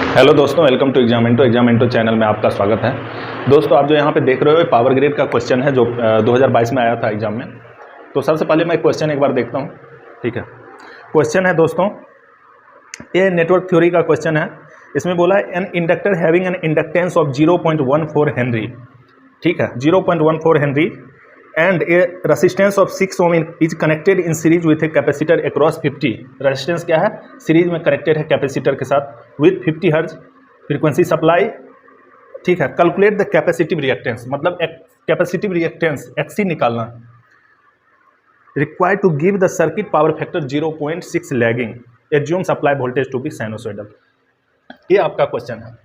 Hello दोस्तों, welcome to एग्जामिंटो channel में आपका स्वागत है। दोस्तों, आप जो यहाँ पे देख रहे हो पावर ग्रिड का क्वेश्चन है जो 2022 में आया था एग्जाम में। तो सबसे पहले मैं क्वेश्चन एक बार देखता हूँ। ठीक है, क्वेश्चन है दोस्तों, ये नेटवर्क थ्योरी का क्वेश्चन है। इसमें बोला है an inductor having an inductance of 0.14 Henry. ठीक है, 0.14 Henry and a resistance of 6 ohm is connected in series with a capacitor across 50। Resistance क्या है? सीरीज में कनेक्टेड है कैपेसिटर के साथ विथ 50 हर्ज फ्रीक्वेंसी सप्लाई। ठीक है, कैलकुलेट द कैपेसिटिव रिएक्टेंस, मतलब कैपेसिटिव रिएक्टेंस XC निकालना। Required to give the circuit power factor 0.6 lagging, assume supply voltage to be sinusoidal. ये आपका क्वेश्चन है।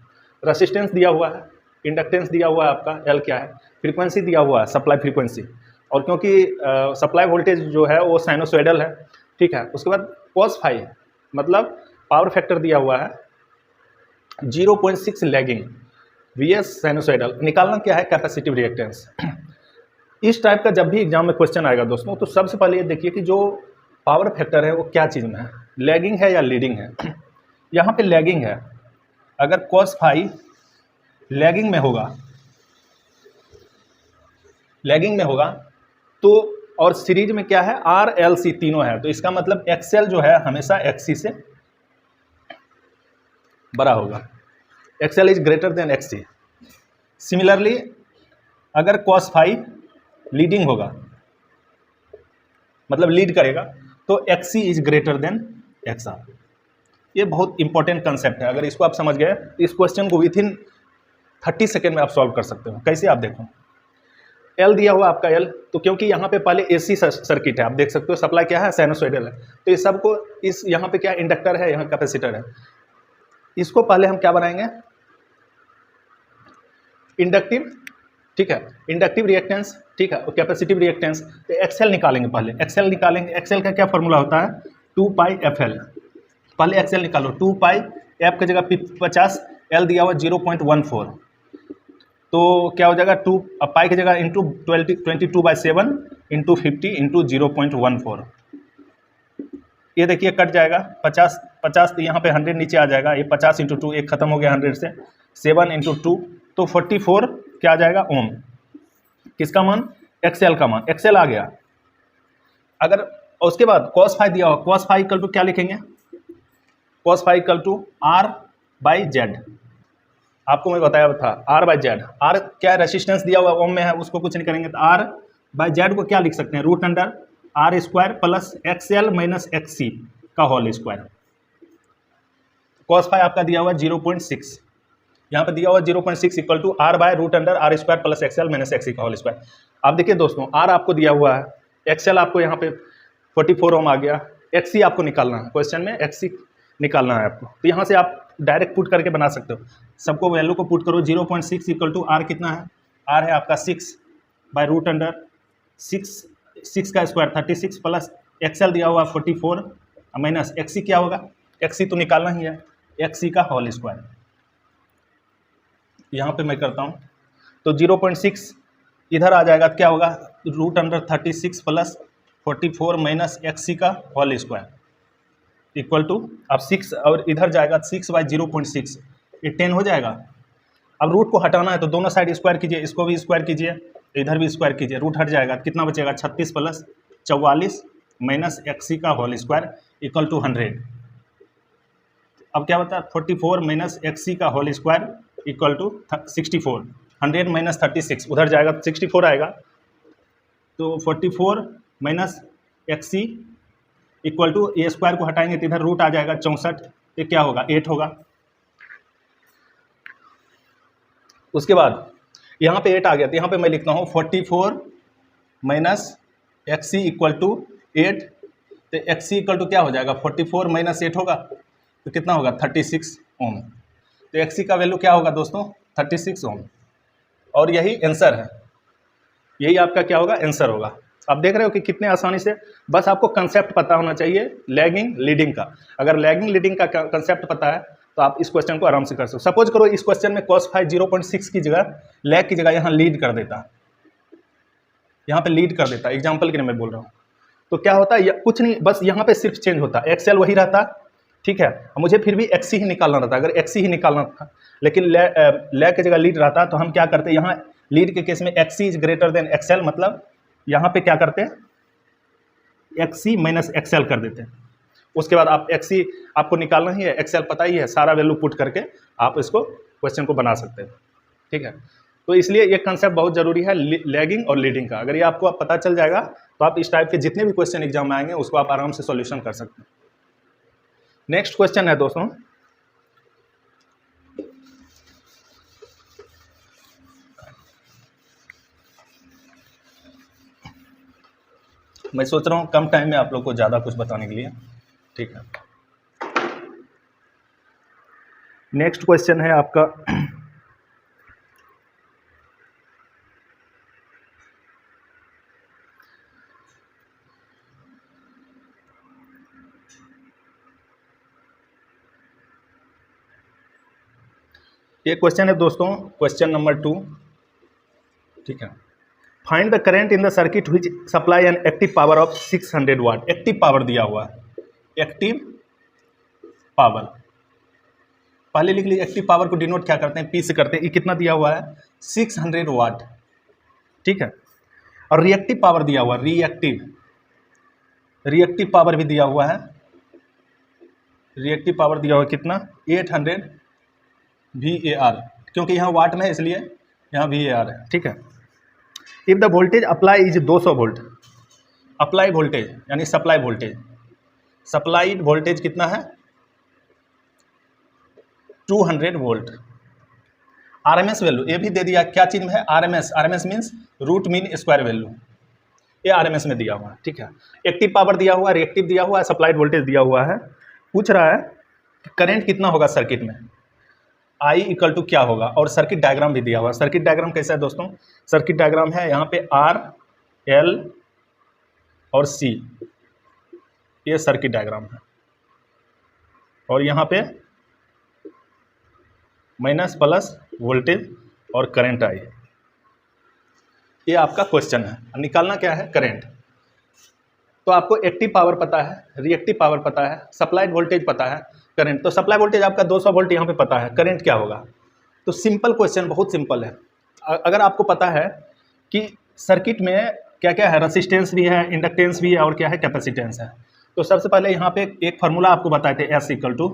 रेजिस्टेंस दिया हुआ है, इंडक्टेंस दिया हुआ है, आपका L क्या है, फ्रीक्वेंसी दिया हुआ है सप्लाई फ्रीक्वेंसी, और क्योंकि सप्लाई वोल्टेज जो है वो साइनोसॉइडल है। ठीक है, उसके बाद cos फाई मतलब पावर फैक्टर दिया हुआ है 0.6 लैगिंग, VS साइनोसॉइडल। निकालना क्या है? Capacitive reactance. इस टाइप का जब भी एग्जाम में क्वेश्चन आएगा दोस्तों, तो सबसे पहले ये देखिए कि जो पावर फैक्टर है वो क्या चीज़ में है, लैगिंग है या लीडिंग है। यहाँ पे लैगिंग है। अगर cos फाई लैगिंग में होगा तो, और सीरीज में क्या है, RLC तीनों है, तो इसका मतलब XL जो है हमेशा XC से बड़ा होगा। XL is greater then XC। Similarly अगर cos फाई लीडिंग होगा, मतलब लीड करेगा, तो XC is greater then XR। ये बहुत इंपॉर्टेंट कंसेप्ट है। अगर इसको आप समझ गए, इस क्वेश्चन को विथ इन 30 सेकेंड में आप सॉल्व कर सकते हो। कैसे? आप देखो, L दिया हुआ आपका L, तो क्योंकि यहाँ पे पहले AC सर्किट है, आप देख सकते हो सप्लाई क्या है, साइनोसॉइडल है, तो इस सबको इस यहाँ पे क्या इंडक्टर है, यहाँ कैपेसिटर है, इसको पहले हम क्या बनाएंगे, इंडक्टिव। ठीक है, इंडक्टिव रिएक्टेंस। ठीक है, और कैपेसिटिव रिएक्टेंस। तो XL निकालेंगे, पहले XL निकालेंगे। XL का क्या फॉर्मूला होता है, 2πfL। पहले XL निकालो, 2π, F की जगह 50, L दिया हुआ 0.14, तो क्या हो जाएगा, 2 पाई की जगह इंटू 22/7 इंटू 50 इंटू 0.14। ये देखिए कट जाएगा, 50 तो यहाँ पे 100 नीचे आ जाएगा, ये 50 इंटू 2, एक खत्म हो गया 100 से, 7 इंटू 2 तो 44 क्या आ जाएगा, ओम। किसका मान? XL का मान। XL आ गया। अगर उसके बाद cos फाई दिया हुआ, cos फाई इक्वल टू क्या लिखेंगे, cos phi equal to R/Z। आपको मैं बताया था R/Z। R क्या रेजिस्टेंस दिया हुआ ओम में है, उसको कुछ नहीं करेंगे, तो R/Z को क्या लिख सकते हैं, √R² plus XL minus XC का होल स्क्वायर। cos फाई आपका दिया हुआ 0.6, यहाँ पे दिया हुआ 0.6 equal to R/√R² plus XL minus XC का होल स्क्वायर। आप देखिए दोस्तों, R आपको दिया हुआ है, XL आपको यहाँ पे 44 ओम आ गया, XC आपको निकालना है, क्वेश्चन में XC निकालना है आपको, तो यहाँ से आप डायरेक्ट पुट करके बना सकते हो। सबको वैल्यू को पुट करो, 0.6 इक्वल टू R कितना है, R है आपका 6/√6 का स्क्वायर 36 प्लस XL दिया हुआ 44 माइनस XC क्या होगा, XC तो निकालना ही है, XC का होल स्क्वायर। यहाँ पे मैं करता हूँ, तो 0.6 इधर आ जाएगा, क्या होगा, √36 प्लस 44 माइनस XC का होल स्क्वायर इक्वल टू, अब 6 और इधर जाएगा 6/0.6, ये 10 हो जाएगा। अब रूट को हटाना है तो दोनों साइड स्क्वायर कीजिए, इसको भी स्क्वायर कीजिए, इधर भी स्क्वायर कीजिए, रूट हट जाएगा, कितना बचेगा, 36 प्लस 44 माइनस XC का होल स्क्वायर इक्वल टू 100। अब क्या बता, 44 माइनस XC का whole square equal to 64, 100 minus 36 उधर जाएगा, 64 आएगा, तो 44 माइनस XC इक्वल टू, ये स्क्वायर को हटाएंगे तो इधर रूट आ जाएगा 64, ये क्या होगा, 8 होगा। उसके बाद यहाँ पे 8 आ गया, तो यहाँ पे मैं लिखता हूँ 44 माइनस XC इक्वल टू 8, तो XC इक्वल टू क्या हो जाएगा, 44 माइनस 8 होगा, तो कितना होगा, 36 ओम। तो XC का वैल्यू क्या होगा दोस्तों, 36 ओम। और यही आंसर है, यही आपका क्या होगा, आंसर होगा। आप देख रहे हो कि कितने आसानी से, बस आपको कंसेप्ट पता होना चाहिए लैगिंग लीडिंग का। अगर लैगिंग लीडिंग का कंसेप्ट पता है तो आप इस क्वेश्चन को आराम से कर सकते हो। सपोज करो इस क्वेश्चन में cos फाई 0.6 की जगह, लैग की जगह यहाँ लीड कर देता, यहाँ पे लीड कर देता, एग्जाम्पल के लिए मैं बोल रहा हूँ, तो क्या होता है, कुछ नहीं, बस यहाँ पे सिर्फ चेंज होता, XL वही रहता, ठीक है, मुझे फिर भी एक्सी ही निकालना रहता, अगर एक्सी ही निकालना था, लेकिन ले की जगह लीड रहता तो हम क्या करते, यहाँ लीड के केस में XC is greater than XL, मतलब यहाँ पे क्या करते हैं एक्सी माइनस एक्सएल कर देते हैं। उसके बाद आप एक्सी आपको निकालना ही है, एक्सएल पता ही है, सारा वैल्यू पुट करके आप इसको क्वेश्चन को बना सकते हैं। ठीक है, तो इसलिए ये कंसेप्ट बहुत जरूरी है लैगिंग और लीडिंग का। अगर ये आपको पता चल जाएगा तो आप इस टाइप के जितने भी क्वेश्चन एग्जाम में आएंगे उसको आप आराम से सॉल्यूशन कर सकते हैं। नेक्स्ट क्वेश्चन है दोस्तों, मैं सोच रहा हूँ कम टाइम में आप लोग को ज़्यादा कुछ बताने के लिए। ठीक है, नेक्स्ट क्वेश्चन है आपका ये क्वेश्चन है दोस्तों, क्वेश्चन नंबर 2। ठीक है, find the current in the circuit which supply an active power of 600 watt. Active power दिया हुआ है, एक्टिव पावर, पहले लिख लीजिए। एक्टिव पावर को डिनोट क्या करते हैं, पी से करते हैं। ये कितना दिया हुआ है, 600 वाट। ठीक है, और रिएक्टिव पावर दिया हुआ है, रिएक्टिव पावर भी दिया हुआ है। रिएक्टिव पावर दिया हुआ कितना, 800 VAR, क्योंकि यहाँ वाट में है इसलिए यहाँ VAR है। ठीक है, if the voltage apply is 200 volt, apply voltage यानी सप्लाई वोल्टेज, सप्लाइड वोल्टेज कितना है 200 वोल्ट। आरएमएस वैल्यू ये भी दे दिया, क्या चीज में है, RMS, RMS means root mean square value, ये आरएमएस में दिया हुआ है। ठीक है, एक्टिव पावर दिया हुआ है, रिएक्टिव दिया हुआ है, सप्लाइड वोल्टेज दिया हुआ है। पूछ रहा है करंट कितना होगा सर्किट में, I इक्वल टू क्या होगा, और सर्किट डायग्राम भी दिया हुआ है। सर्किट डायग्राम कैसा है दोस्तों, सर्किट डायग्राम है यहाँ पे R, L और C, ये सर्किट डायग्राम है, और यहाँ पे माइनस प्लस वोल्टेज और करंट I, ये आपका क्वेश्चन है। निकालना क्या है, करंट। तो आपको एक्टिव पावर पता है, रिएक्टिव पावर पता है, सप्लाइड वोल्टेज पता है, करंट। तो सप्लाई वोल्टेज आपका 200 वोल्ट यहाँ पे पता है, करंट क्या होगा। तो सिंपल क्वेश्चन, बहुत सिंपल है। अगर आपको पता है कि सर्किट में क्या क्या है, रेसिस्टेंस भी है, इंडक्टेंस भी है, और क्या है, कैपेसिटेंस है। तो सबसे पहले यहाँ पे एक फार्मूला आपको बताए थे, S equal to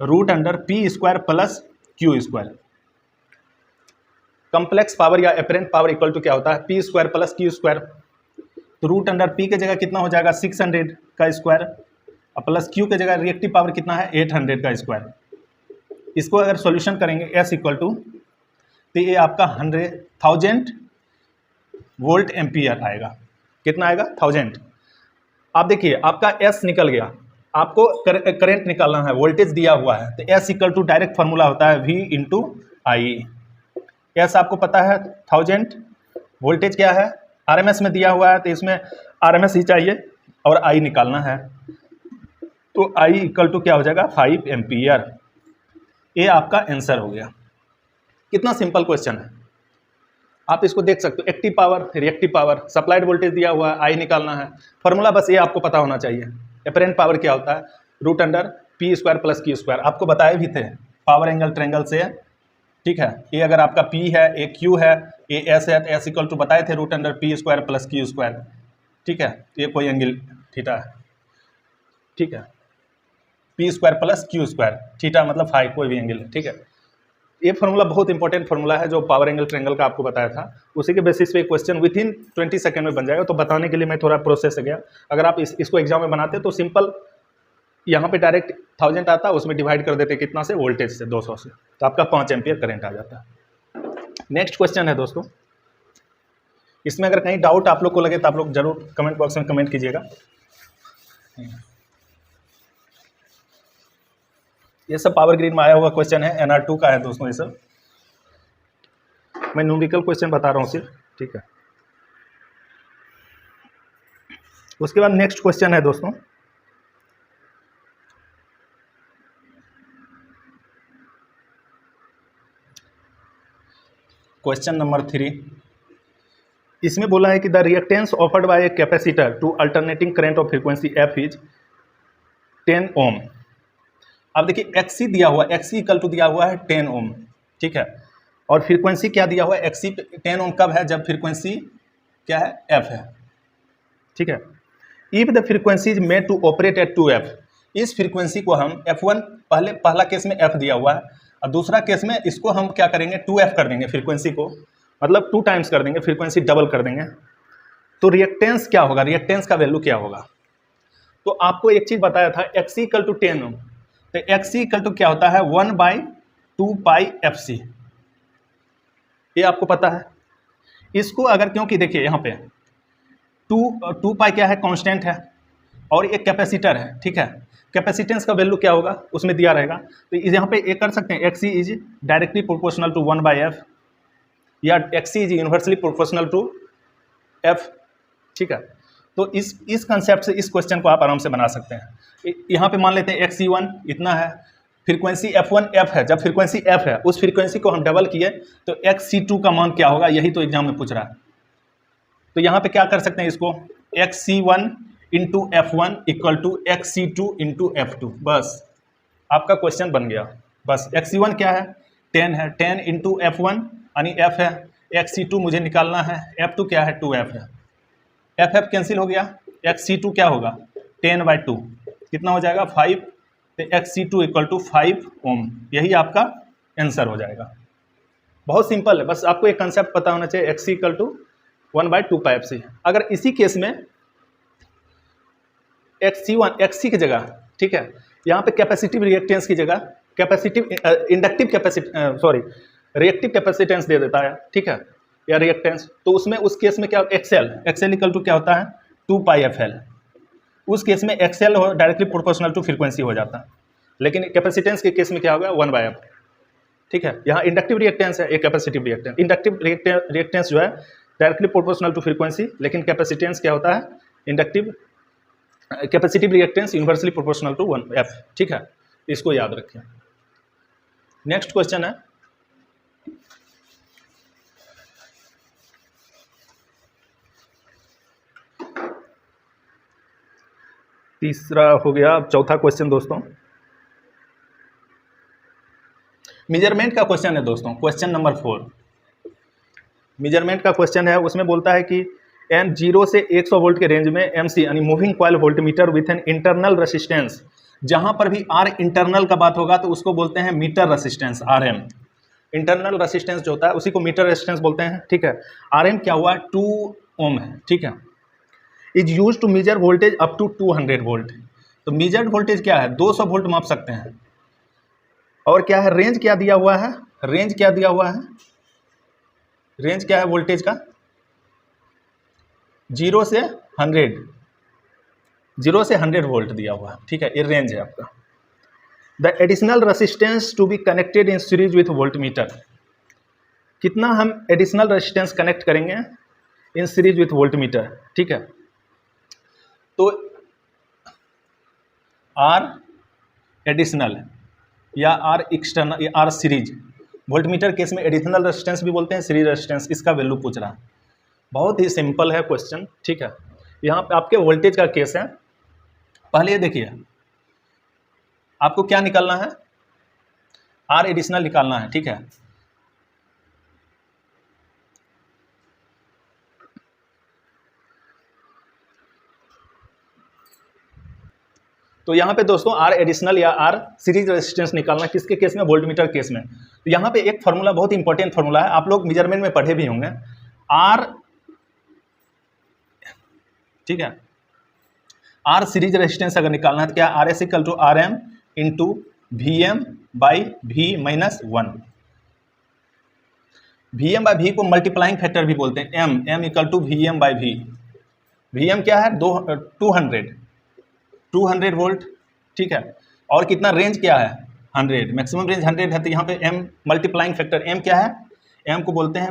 √P² plus Q²। Complex power या एपरेंट पावर इक्वल टू क्या होता है, P² प्लस Q²। तो √P के जगह कितना हो जाएगा 600 का स्क्वायर, प्लस Q के जगह रिएक्टिव पावर कितना है 800 का स्क्वायर। इसको अगर सॉल्यूशन करेंगे S इक्वल टू, तो ये आपका 1000 वोल्ट एम्पियर आएगा। कितना आएगा, 1000। आप देखिए आपका S निकल गया, आपको करंट निकालना है, वोल्टेज दिया हुआ है, तो S equal to direct formula होता है V इंटू आई। S आपको पता है 1000, वोल्टेज क्या है RMS में दिया हुआ है, तो इसमें RMS ही चाहिए और I निकालना है। तो I इक्वल टू क्या हो जाएगा 5 एम्पियर। ये आपका आंसर हो गया। कितना सिंपल क्वेश्चन है, आप इसको देख सकते हो। Active power, reactive power, supplied voltage दिया हुआ है, I निकालना है। फार्मूला बस ये आपको पता होना चाहिए। एपरेंट पावर क्या होता है, √P² प्लस Q², आपको बताए भी थे पावर एंगल ट्रेंगल से। ठीक है, ये अगर आपका P है, ये Q है, ये S है, तो S इक्वल टू बताए थे √P² प्लस Q²। ठीक है, ये कोई एंगल थीटा है। ठीक है, P² प्लस Q², थीटा मतलब फाई, कोई भी एंगल है। ठीक है, ये फार्मूला बहुत इंपॉर्टेंट फार्मूला है जो पावर एंगल ट्रेंगल का आपको बताया था। उसी के बेसिस पे क्वेश्चन विथिन 20 सेकंड में बन जाएगा। तो बताने के लिए मैं थोड़ा प्रोसेस गया। अगर आप इसको एग्जाम में बनाते तो सिंपल यहाँ पे डायरेक्ट 1000 आता, उसमें डिवाइड कर देते कितना से, वोल्टेज से 200 से, तो आपका 5 एम्पियर करंट आ जाता है। नेक्स्ट क्वेश्चन है दोस्तों, इसमें अगर कहीं डाउट आप लोग को लगे तो आप लोग जरूर कमेंट बॉक्स में कमेंट कीजिएगा। ये सब पावर ग्रिड में आया हुआ क्वेश्चन है, NR2 का है दोस्तों। ये सब मैं न्यूमेरिकल क्वेश्चन बता रहा हूँ सिर्फ। ठीक है, उसके बाद नेक्स्ट क्वेश्चन है दोस्तों, क्वेश्चन नंबर 3। इसमें बोला है कि the reactance offered by a capacitor to alternating current of frequency F is 10 ohm अब देखिए एक्सी दिया हुआ, एक्सी इक्वल टू दिया हुआ है 10 ओम, ठीक है, और फ्रीक्वेंसी क्या दिया हुआ है, एक्सी 10 ओम कब है, जब फ्रीक्वेंसी क्या है, एफ है, ठीक है। If the frequency is made to operate at 2f, इस फ्रीक्वेंसी को हम f1, पहला केस में f दिया हुआ है, और दूसरा केस में इसको हम क्या करेंगे, 2f कर देंगे फ्रीक्वेंसी को, मतलब 2 टाइम्स कर देंगे, फ्रीक्वेंसी डबल कर देंगे, तो रिएक्टेंस क्या होगा, रिएक्टेंस का वैल्यू क्या होगा। तो आपको एक चीज बताया था, एक्सी इक्वल टू 10 ओम, तो एक्सी इक्वल टू क्या होता है, 1/2 पाई एफसी, ये आपको पता है। इसको अगर, क्योंकि देखिए यहाँ पे 2 पाई क्या है, कांस्टेंट है, और एक कैपेसिटर है, ठीक है, कैपेसिटेंस का वैल्यू क्या होगा उसमें दिया रहेगा, तो यहाँ पे एक कर सकते हैं, XC is directly proportional to 1/f, या XC is inversely proportional to F, ठीक है। तो इस कंसेप्ट से इस क्वेश्चन को आप आराम से बना सकते हैं। यहाँ पे मान लेते हैं XC1 इतना है, फ्रीक्वेंसी F1 F है, जब फ्रीक्वेंसी F है उस फ्रीक्वेंसी को हम डबल किए तो XC2 का मान क्या होगा, यही तो एग्जाम में पूछ रहा है। तो यहाँ पे क्या कर सकते हैं, इसको XC1 into F1 equal to XC2 into F2, बस आपका क्वेश्चन बन गया। बस XC1 क्या है, 10 है, 10 इंटू F1 यानी F है, XC2 मुझे निकालना है, F2 क्या है, 2F है, FF कैंसिल हो गया, XC2 क्या होगा, 10/2 कितना हो जाएगा, 5, तो XC2 इक्वल टू 5 ओम, यही आपका आंसर हो जाएगा। बहुत सिंपल है, बस आपको एक कंसेप्ट पता होना चाहिए, XC equal to 1/2 pi FC। अगर इसी केस में XC की जगह, ठीक है, यहाँ पे कैपेसिटिव रिएक्टेंस की जगह कैपेसिटिव रिएक्टिव कैपेसिटेंस दे देता है, ठीक है, या रिएक्टेंस, तो उसमें उस केस में क्या, एक्सएल इक्वल टू क्या होता है, 2 पाई FL, उस केस में XL directly proportional to frequency हो जाता है, लेकिन कैपेसिटेंस के केस में क्या होगा, 1/f, ठीक है। यहाँ इंडक्टिव रिएक्टेंस है, एक कैपेसिटिव रिएक्टेंस, इंडक्टिव रिएक्टेंस जो है डायरेक्टली प्रोपोर्शनल टू फ्रीक्वेंसी, लेकिन कैपेसिटेंस क्या होता है, inductive capacitive reactance inversely proportional to 1f, ठीक है, इसको याद रखें। नेक्स्ट क्वेश्चन है, तीसरा हो गया, अब चौथा क्वेश्चन दोस्तों, मेजरमेंट का क्वेश्चन है दोस्तों, क्वेश्चन नंबर 4 मेजरमेंट का क्वेश्चन है। उसमें बोलता है कि एन 0 से 100 वोल्ट के रेंज में MC यानी moving coil voltmeter with an internal resistance, जहां पर भी R इंटरनल का बात होगा तो उसको बोलते हैं meter resistance, RM, internal resistance जो होता है उसी को मीटर रेसिस्टेंस बोलते हैं, ठीक है। RM क्या हुआ, 2 ओम है, ठीक है, is use to measure voltage up to 200 volt, तो मेजर्ड वोल्टेज क्या है, 200 वोल्ट माप सकते हैं, और क्या है, रेंज क्या दिया हुआ है, रेंज क्या दिया हुआ है, रेंज क्या है वोल्टेज का, 0 से 100 वोल्ट दिया हुआ है, ठीक है, ये रेंज है आपका। The additional resistance to be connected in series with voltmeter, कितना हम एडिशनल रेसिस्टेंस कनेक्ट करेंगे इन सीरीज विथ वोल्टमीटर, ठीक है। तो R एडिशनल या R एक्सटर्नल या R सीरीज, वोल्टमीटर केस में एडिशनल रेजिस्टेंस भी बोलते हैं, सीरीज रेजिस्टेंस, इसका वैल्यू पूछ रहा है। बहुत ही सिंपल है क्वेश्चन, ठीक है। यहाँ पे आपके वोल्टेज का केस है, पहले ये देखिए आपको क्या निकालना है, R एडिशनल निकालना है, ठीक है। तो यहाँ पे दोस्तों R एडिशनल या R सीरीज रेजिस्टेंस निकालना, किसके केस में, वोल्टमीटर केस में। तो यहाँ पे एक फार्मूला, बहुत इंपॉर्टेंट फार्मूला है, आप लोग मेजरमेंट में पढ़े भी होंगे, R, ठीक है, R सीरीज रेजिस्टेंस अगर निकालना है तो क्या, RS equal to RM into VM/V-1, VM/V को मल्टीप्लाइंग फैक्टर भी बोलते हैं, M equal to VM/V, VM क्या है, 200 वोल्ट, ठीक है, और कितना, रेंज क्या है, 100, मैक्सिमम रेंज 100 है, तो यहाँ पे M मल्टीप्लाइंग फैक्टर, M क्या है, M को बोलते हैं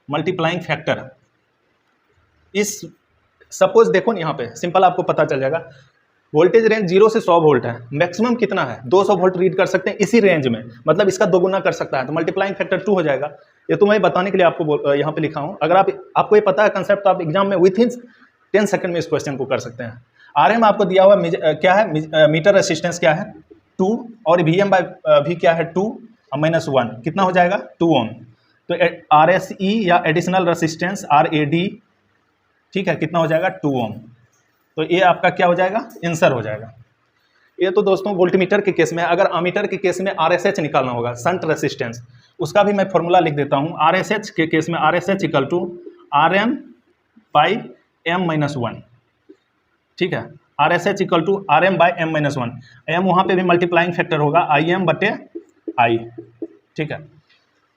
मल्टीप्लाइंग फैक्टर। इस सपोज देखो यहाँ पे सिंपल आपको पता चल जाएगा, वोल्टेज रेंज 0 से 100 वोल्ट है, मैक्सिमम कितना है, 200 वोल्ट रीड कर सकते हैं इसी रेंज में, मतलब इसका दोगुना कर सकता है, तो मल्टीप्लाइंग फैक्टर 2 हो जाएगा। ये तो मैं बताने के लिए आपको यहाँ पे लिखा हूँ, अगर आपको ये पता है कंसेप्ट तो आप एग्जाम में विथ इन 10 सेकंड में इस क्वेश्चन को कर सकते हैं। RM आपको दिया हुआ क्या है, मीटर रेसिस्टेंस क्या है 2, और VM/V क्या है 2 -1, कितना हो जाएगा 2 ओम। तो RSE या एडिशनल रेसिस्टेंस RAD, ठीक है, कितना हो जाएगा 2 ओम। तो ये आपका क्या हो जाएगा, आंसर हो जाएगा। ये तो दोस्तों वोल्टमीटर के केस में। अगर अमीटर के केस में RSH निकालना होगा, शंट रेसिस्टेंस, उसका भी मैं फॉर्मूला लिख देता हूँ। RSH के केस में RSH इक्वल टू RM/M-1, ठीक है, RSH equal to RM/M-1। M वहाँ पे भी मल्टीप्लाइंग फैक्टर होगा IM/I, ठीक है।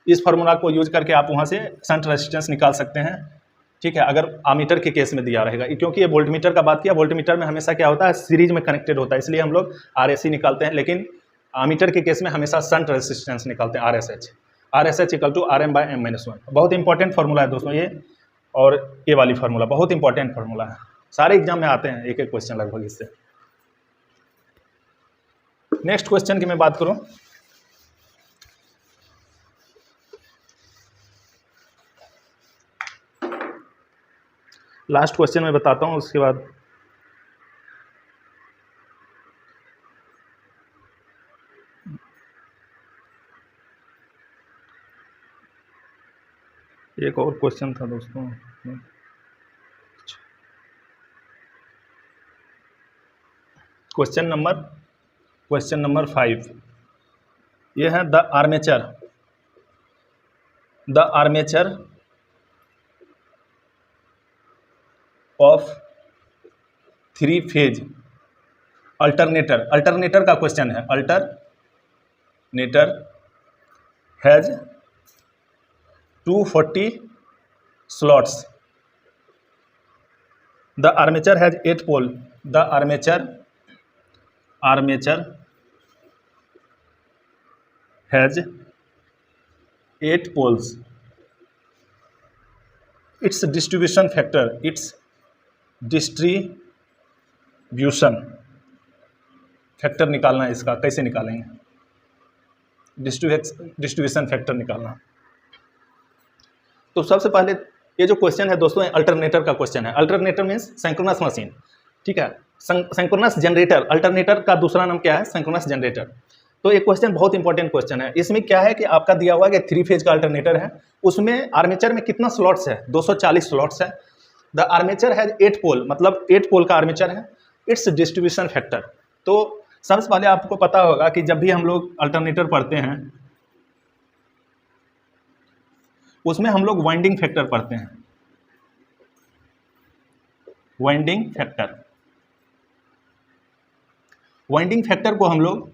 इस फार्मूला को यूज करके आप वहाँ से शंट रेजिस्टेंस निकाल सकते हैं, ठीक है, अगर अमीटर के केस में दिया रहेगा। क्योंकि ये वोल्टमीटर का बात किया, वोल्टमीटर में हमेशा क्या होता है, सीरीज में कनेक्टेड होता है, इसलिए हम लोग RSC निकालते हैं। लेकिन अमीटर के केस में हमेशा शंट रेजिस्टेंस निकालते हैं, RSH इक्वल टू RM/M-1। बहुत इंपॉर्टेंट फार्मूला है दोस्तों ये, और ये वाली फार्मूला बहुत इंपॉर्टेंट फार्मूला है, सारे एग्जाम में आते हैं, एक एक क्वेश्चन लगभग इससे। नेक्स्ट क्वेश्चन की मैं बात करूं, लास्ट क्वेश्चन मैं बताता हूं, उसके बाद एक और क्वेश्चन था दोस्तों। क्वेश्चन नंबर 5, ये है the armature of 3 phase alternator का क्वेश्चन है। Alternator has 240 slots. The armature has 8 pole. The armature has 8 poles. Its distribution factor निकालना है। इसका कैसे निकालेंगे, डिस्ट्रीब्यूशन फैक्टर निकालना। तो सबसे पहले ये जो क्वेश्चन है दोस्तों, अल्टरनेटर का क्वेश्चन है। अल्टरनेटर मीन्स सिंक्रोनस मशीन, ठीक है, सिंक्रोनस जनरेटर। अल्टरनेटर का दूसरा नाम क्या है, सिंक्रोनस जनरेटर। तो ये क्वेश्चन बहुत इंपॉर्टेंट क्वेश्चन है। इसमें क्या है कि आपका दिया हुआ है कि 3 फेज का अल्टरनेटर है, उसमें आर्मेचर में कितना स्लॉट्स है, 240 स्लॉट्स है। द आर्मेचर हैज 8 पोल, मतलब 8 पोल का आर्मेचर है। It's distribution factor. तो सबसे पहले आपको पता होगा कि जब भी हम लोग अल्टरनेटर पढ़ते हैं, उसमें हम लोग वाइंडिंग फैक्टर पढ़ते हैं। वाइंडिंग फैक्टर को हम लोग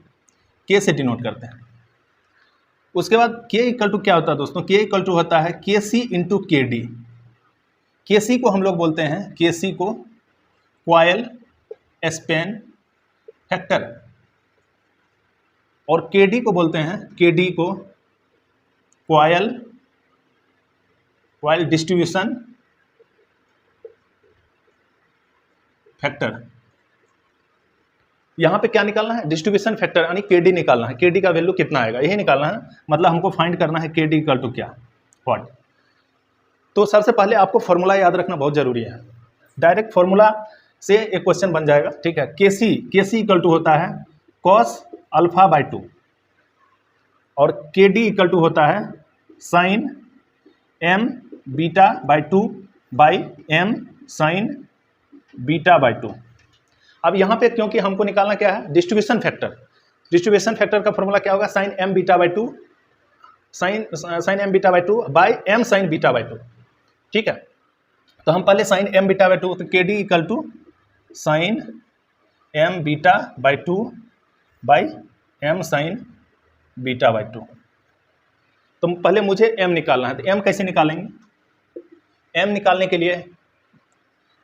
K से डिनोट करते हैं। उसके बाद K इक्वल टू क्या होता है दोस्तों, K इक्वल टू होता है KC इंटू KD। KC को हम लोग बोलते हैं, KC को कॉयल स्पैन फैक्टर, और KD को बोलते हैं, KD को कॉयल डिस्ट्रीब्यूशन फैक्टर। यहाँ पे क्या निकालना है, डिस्ट्रीब्यूशन फैक्टर यानी KD निकालना है। KD का वैल्यू कितना आएगा, यही निकालना है, मतलब हमको फाइंड करना है KD इक्वल टू क्या, व्हाट। तो सबसे पहले आपको फॉर्मूला याद रखना बहुत जरूरी है। डायरेक्ट फॉर्मूला से एक क्वेश्चन बन जाएगा, ठीक है। KC इक्वल टू होता है cos α/2, और KD इक्वल टू होता है sin mβ/2 m sin β/2। अब यहाँ पे क्योंकि हमको निकालना क्या है, डिस्ट्रीब्यूशन फैक्टर का फॉर्मूला क्या होगा, sin mβ/2 by m sin β/2, ठीक है। तो हम पहले sin mβ/2, तो KD equal to sin mβ/2 by m sin β/2। तो पहले मुझे m निकालना है। तो m कैसे निकालेंगे, m निकालने के लिए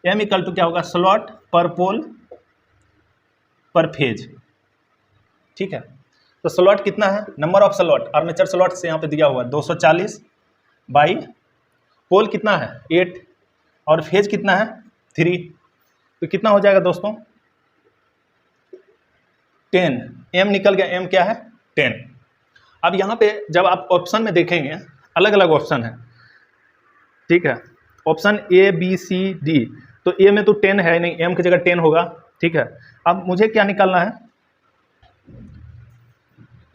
m इक्वल टू क्या होगा, स्लॉट पर पोल पर फेज, ठीक है। तो स्लॉट कितना है, number of slot, armature slot से यहाँ पे दिया हुआ है 240 बाई पोल कितना है 8, और फेज कितना है 3, तो कितना हो जाएगा दोस्तों 10। m निकल गया, m क्या है 10। अब यहाँ पे जब आप ऑप्शन में देखेंगे, अलग अलग ऑप्शन है, ठीक है, option A B C D। तो A में तो 10 है नहीं, m की जगह 10 होगा, ठीक है। अब मुझे क्या निकालना है,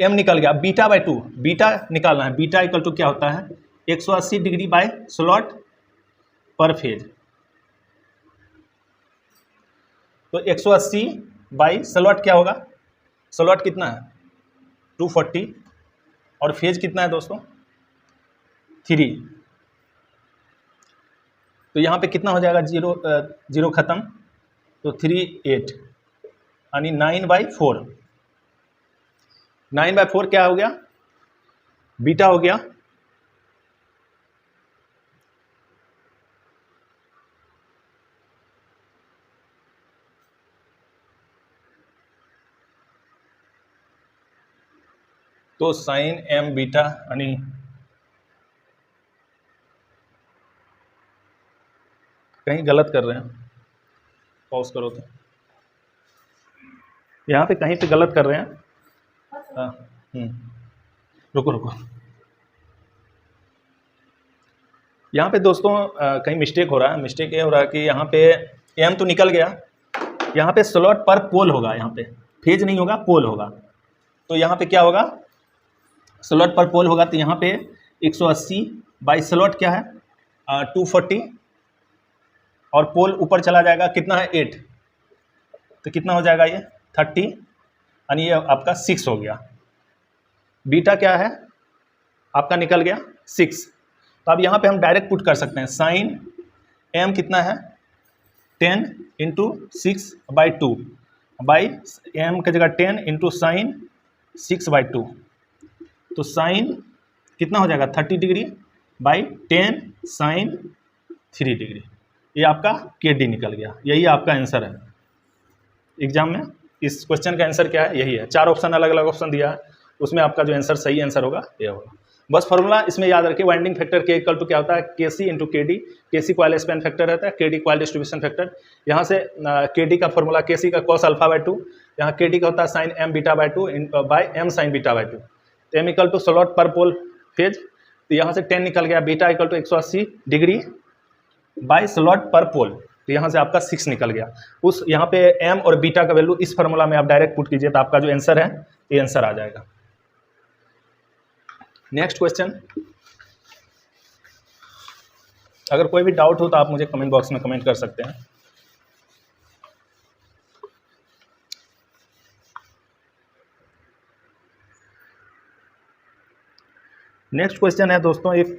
m निकल गया, बीटा बाई 2, बीटा निकालना है। बीटा इक्वल टू क्या होता है, 180 डिग्री बाय स्लॉट पर फेज। तो 180 बाई स्लॉट क्या होगा, स्लॉट कितना है 240 और फेज कितना है दोस्तों 3। तो यहाँ पे कितना हो जाएगा, जीरो खत्म, तो 3 8 यानी 9/4। 9/4 क्या हो गया, बीटा हो गया। तो साइन m बीटा यानी कहीं गलत कर रहे हैं, पॉज करो तो, यहाँ पे कहीं पे गलत कर रहे हैं। रुको यहाँ पे दोस्तों कहीं मिस्टेक हो रहा है। मिस्टेक ये हो रहा है कि यहाँ पे m तो निकल गया, यहाँ पे स्लॉट पर पोल होगा, यहाँ पे फेज नहीं होगा, पोल होगा। तो यहाँ पे क्या होगा, स्लॉट पर पोल होगा। तो यहाँ पे 180 बाई स्लॉट क्या है 240 और पोल ऊपर चला जाएगा, कितना है 8, तो कितना हो जाएगा ये 30 यानी ये आपका 6 हो गया। बीटा क्या है आपका निकल गया 6। तो अब यहाँ पे हम डायरेक्ट पुट कर सकते हैं, साइन m कितना है 10 इंटू 6/2 बाई m की जगह 10 इंटू साइन 6/2। तो साइन कितना हो जाएगा 30 डिग्री बाई 10 साइन 3 डिग्री। ये आपका KD निकल गया। यही आपका आंसर है एग्जाम में। इस क्वेश्चन का आंसर क्या है, यही है। 4 ऑप्शन अलग अलग ऑप्शन दिया है, उसमें आपका जो आंसर सही आंसर होगा ये होगा। बस फॉर्मूला इसमें याद रखिए, winding factor K equal to क्या होता है KC into KD। KC coil span factor रहता है, KD कॉइल डिस्ट्रीब्यूशन फैक्टर। यहाँ से KD का फॉर्मूला KC का cos α/2, यहाँ KD का होता है sine m β/2 by m sine β/2। तो m इक्वल टू स्लॉट पर पोल फेज, तो यहाँ से 10 निकल गया, beta equal to 180 degree by slot पर पोल, तो यहाँ से आपका 6 निकल गया। उस यहाँ पे m और बीटा का वैल्यू इस फार्मूला में आप डायरेक्ट पुट कीजिए, तो आपका जो आंसर है ये आंसर आ जाएगा। नेक्स्ट क्वेश्चन, अगर कोई भी डाउट हो तो आप मुझे कमेंट बॉक्स में कमेंट कर सकते हैं। नेक्स्ट क्वेश्चन है दोस्तों, एक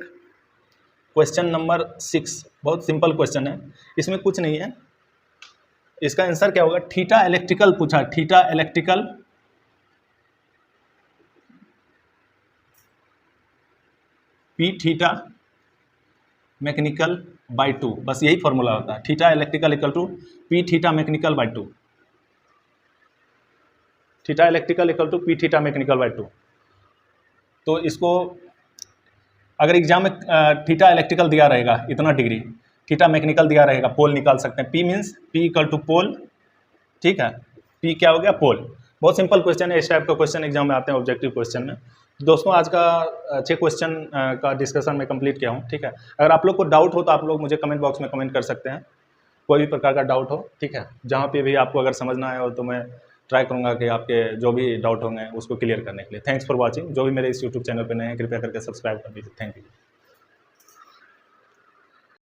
क्वेश्चन नंबर 6, बहुत सिंपल क्वेश्चन है, इसमें कुछ नहीं है। इसका आंसर क्या होगा, थीटा इलेक्ट्रिकल पूछा, theta electrical P theta mechanical by 2, बस यही फॉर्मूला होता है। Theta electrical equal to P theta mechanical by 2, theta electrical equal to P theta mechanical by 2। तो इसको अगर एग्जाम में थीटा इलेक्ट्रिकल दिया रहेगा इतना डिग्री, थीटा मैकेनिकल दिया रहेगा, पोल निकाल सकते हैं। P means P equal to pole, ठीक है, P क्या हो गया पोल। बहुत सिंपल क्वेश्चन है, इस टाइप का क्वेश्चन एग्जाम में आते हैं ऑब्जेक्टिव क्वेश्चन में। दोस्तों आज का 6 क्वेश्चन का डिस्कशन मैं कंप्लीट किया हूँ, ठीक है। अगर आप लोग को डाउट हो तो आप लोग मुझे कमेंट बॉक्स में कमेंट कर सकते हैं, कोई भी प्रकार का डाउट हो, ठीक है। जहाँ पे भी आपको अगर समझना है तो मैं ट्राई करूँगा कि आपके जो भी डाउट होंगे उसको क्लियर करने के लिए। Thanks for watching. जो भी मेरे इस यूट्यूब चैनल पर नए हैं कृपया करके सब्सक्राइब कर दीजिए। Thank you.